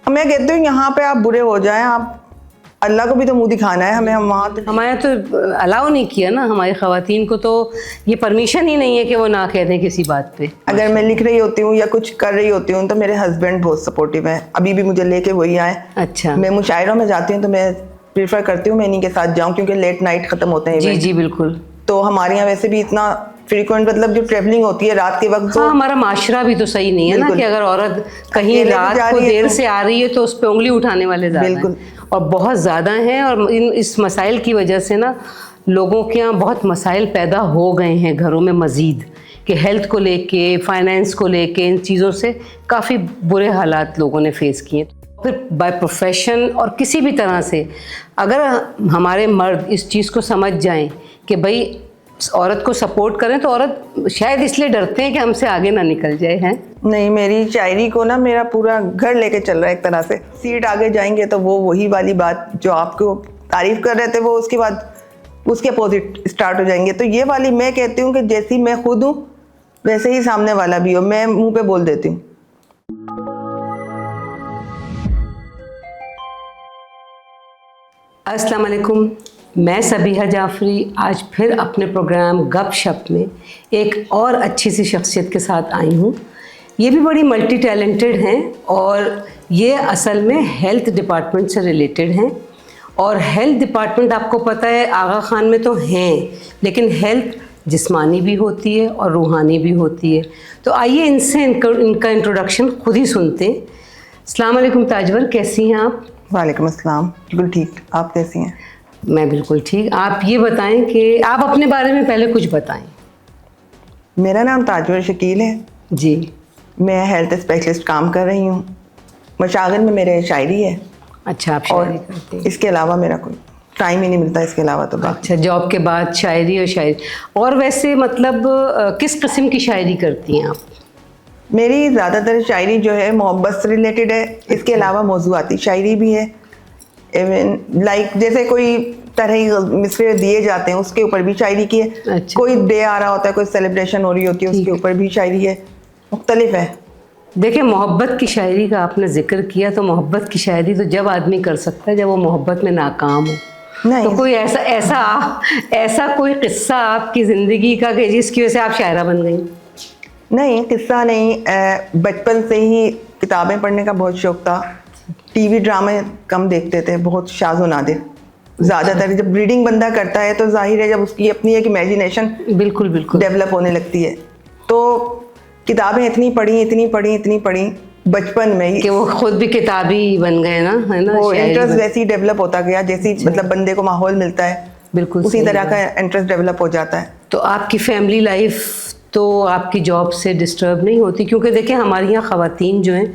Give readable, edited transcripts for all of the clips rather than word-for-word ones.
میں کہتی ہوں یہاں پہ آپ برے ہو جائیں, آپ اللہ کو بھی تو منہ دکھانا ہے ہمیں. ہمارے تو الاؤ نہیں کیا نا, ہماری خواتین کو تو یہ پرمیشن ہی نہیں ہے کہ وہ نہ کہہ دیں کسی بات پہ. اگر میں لکھ رہی ہوتی ہوں یا کچھ کر رہی ہوتی ہوں تو میرے ہسبینڈ بہت سپورٹیو ہیں, ابھی بھی مجھے لے کے وہی آئے. اچھا. میں مشاعروں میں جاتی ہوں تو میں پریفر کرتی ہوں میں انہیں کے ساتھ جاؤں, کیونکہ لیٹ نائٹ ختم ہوتے ہیں. جی جی بالکل. تو ہمارے یہاں ویسے بھی اتنا فریکوینٹ, مطلب جو ٹریولنگ ہوتی ہے رات کے وقت, ہاں ہمارا معاشرہ بھی تو صحیح نہیں ہے نا کہ اگر عورت کہیں رات کو دیر سے آ رہی ہے تو اس پہ انگلی اٹھانے والے زیادہ ہیں, اور بہت زیادہ ہیں. اور اس مسائل کی وجہ سے نا لوگوں کے یہاں بہت مسائل پیدا ہو گئے ہیں گھروں میں مزید, کہ ہیلتھ کو لے کے, فائنینس کو لے کے, ان چیزوں سے کافی برے حالات لوگوں نے فیس کیے. پھر بائی پروفیشن اور کسی بھی طرح سے اگر ہمارے مرد اس چیز کو سمجھ جائیں کہ بھائی عورت کو سپورٹ کریں, تو عورت شاید اس لیے ڈرتے ہیں کہ ہم سے آگے نہ نکل جائے. ہیں نہیں, میری شاعری کو نا میرا پورا گھر لے کے چل رہا ہے ایک طرح سے. سیٹ آگے جائیں گے تو وہ وہی والی بات جو آپ کو تعریف کر رہے تھے وہ اس کے بعد اس کے اپوزٹ اسٹارٹ ہو جائیں گے. تو یہ والی میں کہتی ہوں کہ جیسی میں خود ہوں ویسے ہی سامنے والا بھی ہو, میں منہ پہ بول دیتی ہوں. السلام علیکم, میں صبیحہ جعفری آج پھر اپنے پروگرام گپ شپ میں ایک اور اچھی سی شخصیت کے ساتھ آئی ہوں. یہ بھی بڑی ملٹی ٹیلنٹڈ ہیں اور یہ اصل میں ہیلتھ ڈپارٹمنٹ سے ریلیٹڈ ہیں. اور ہیلتھ ڈپارٹمنٹ آپ کو پتہ ہے آغا خان میں تو ہیں, لیکن ہیلتھ جسمانی بھی ہوتی ہے اور روحانی بھی ہوتی ہے. تو آئیے ان سے ان کا انٹروڈکشن خود ہی سنتے ہیں. السلام علیکم تاجور, کیسی ہیں آپ؟ وعلیکم السلام, بالکل ٹھیک, آپ کیسی ہیں؟ میں بالکل ٹھیک. آپ یہ بتائیں کہ آپ اپنے بارے میں پہلے کچھ بتائیں. میرا نام تاجور شکیل ہے جی. میں ہیلتھ اسپیشلسٹ کام کر رہی ہوں. مشاغل میں میرے شاعری ہے. اچھا, آپ شاعری کرتے ہیں؟ اس کے علاوہ میرا کوئی ٹائم ہی نہیں ملتا اس کے علاوہ تو. اچھا, جاب کے بعد شاعری اور شاعری. اور ویسے مطلب کس قسم کی شاعری کرتی ہیں آپ؟ میری زیادہ تر شاعری جو ہے محبت سے ریلیٹڈ ہے. اس کے علاوہ موضوعاتی شاعری بھی ہے. ایون لائک جیسے کوئی طرح مصرے دیے جاتے ہیں اس کے اوپر بھی شاعری کی ہے. کوئی ڈے آ رہا ہوتا ہے, کوئی سیلیبریشن ہو رہی ہوتی ہے, اس کے اوپر بھی شاعری ہے. مختلف ہے. دیکھیں, محبت کی شاعری کا آپ نے ذکر کیا, تو محبت کی شاعری تو جب آدمی کر سکتا ہے جب وہ محبت میں ناکام ہو. تو کوئی ایسا کوئی قصہ آپ کی زندگی کا کہ جس کی وجہ سے آپ شاعرہ بن گئی؟ نہیں, قصہ نہیں. بچپن سے ہی کتابیں پڑھنے کا بہت شوق تھا. ٹی وی ڈرامے کم دیکھتے تھے, بہت شاذ و نادر. زیادہ تر جب ریڈنگ بندہ کرتا ہے تو ظاہر ہے جب اس کی اپنی ایک امیجنیشن بالکل ڈیولپ ہونے لگتی ہے. تو کتابیں اتنی پڑھی بچپن میں ہی کہ وہ خود بھی کتابی بن گئے نا, ہے نا. وہ انٹرسٹ ویسے ہی ڈیولپ ہوتا گیا جیسی مطلب بندے کو ماحول ملتا ہے, بالکل اسی طرح کا انٹرسٹ ڈیولپ ہو جاتا ہے. تو آپ کی فیملی لائف تو آپ کی جاب سے ڈسٹرب نہیں ہوتی؟ کیونکہ دیکھیں ہماری یہاں خواتین جو ہیں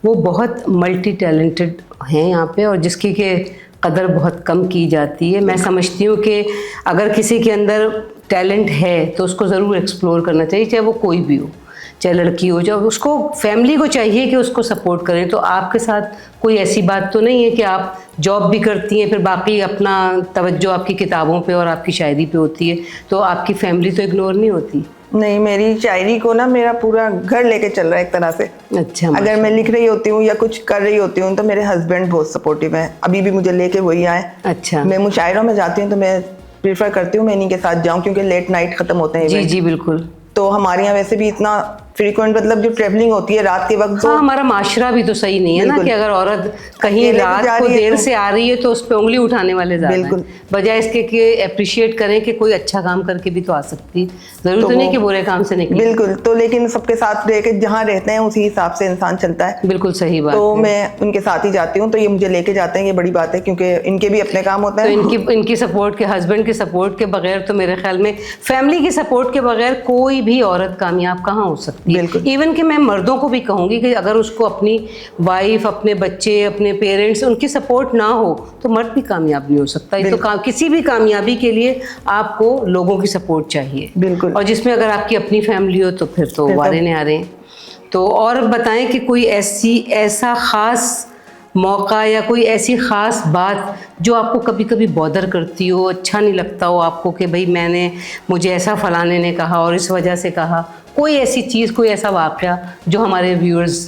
وہ بہت ملٹی ٹیلنٹڈ ہیں یہاں پہ, اور جس کی کہ قدر بہت کم کی جاتی ہے. میں سمجھتی ہوں کہ اگر کسی کے اندر ٹیلنٹ ہے تو اس کو ضرور ایکسپلور کرنا چاہیے, چاہے وہ کوئی بھی ہو, چاہے لڑکی ہو, چاہے اس کو فیملی کو چاہیے کہ اس کو سپورٹ کریں. تو آپ کے ساتھ کوئی ایسی بات تو نہیں ہے کہ آپ جاب بھی کرتی ہیں پھر باقی اپنا توجہ آپ کی کتابوں پہ اور آپ کی شاعری پہ ہوتی ہے, تو آپ کی فیملی تو اگنور نہیں ہوتی؟ نہیں, میری شاعری کو نا میرا پورا گھر لے کے چل رہا ہے ایک طرح سے. اچھا. اگر میں لکھ رہی ہوتی ہوں یا کچھ کر رہی ہوتی ہوں تو میرے ہسبینڈ بہت سپورٹیو ہیں, ابھی بھی مجھے لے کے وہی آئے. اچھا. میں مشاعروں میں جاتی ہوں تو میں پریفر کرتی ہوں میں انہیں کے ساتھ جاؤں, کیونکہ لیٹ نائٹ ختم ہوتے ہیں. جی جی بالکل. تو ہمارے یہاں ویسے بھی اتنا فریکوینٹ, مطلب جو ٹریولنگ ہوتی ہے رات کے وقت, ہاں ہمارا معاشرہ بھی تو صحیح نہیں ہے نا کہ اگر عورت کہیں رات کو دیر سے آ رہی ہے تو اس پہ انگلی اٹھانے والے زیادہ ہیں, بجائے اس کے کہ اپریشیٹ کریں کہ کوئی اچھا کام کر کے بھی تو آ سکتی. ضرور تو نہیں کہ برے کام سے نکلے. بالکل. تو لیکن سب کے ساتھ رہ کے جہاں رہتے ہیں اسی حساب سے انسان چلتا ہے. بالکل صحیح بات. تو میں ان کے ساتھ ہی جاتی ہوں, تو یہ مجھے لے کے جاتے ہیں, یہ بڑی بات ہے, کیونکہ ان کے بھی اپنے کام ہوتے ہیں. تو ان کی سپورٹ کے, ہسبینڈ کی سپورٹ کے بغیر تو میرے خیال میں فیملی کی سپورٹ کے بغیر کوئی بھی عورت کامیاب کہاں ہو سکتی ہے. ایون کہ میں مردوں کو بھی کہوں گی کہ اگر اس کو اپنی وائف, اپنے بچے, اپنے پیرنٹس, ان کی سپورٹ نہ ہو تو مرد بھی کامیاب نہیں ہو سکتا. تو کسی بھی کامیابی کے لیے آپ کو لوگوں کی سپورٹ چاہیے. بالکل. اور جس میں اگر آپ کی اپنی فیملی ہو تو پھر تو وارے نہیں آ رہے ہیں. تو اور بتائیں کہ کوئی ایسا خاص موقع یا کوئی ایسی خاص بات جو آپ کو کبھی کبھی بودر کرتی ہو, اچھا نہیں لگتا ہو آپ کو کہ بھائی مجھے ایسا فلانے نے کہا اور اس وجہ سے کہا, کوئی ایسی چیز, کوئی ایسا واقعہ جو ہمارے ویورز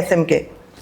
SMK,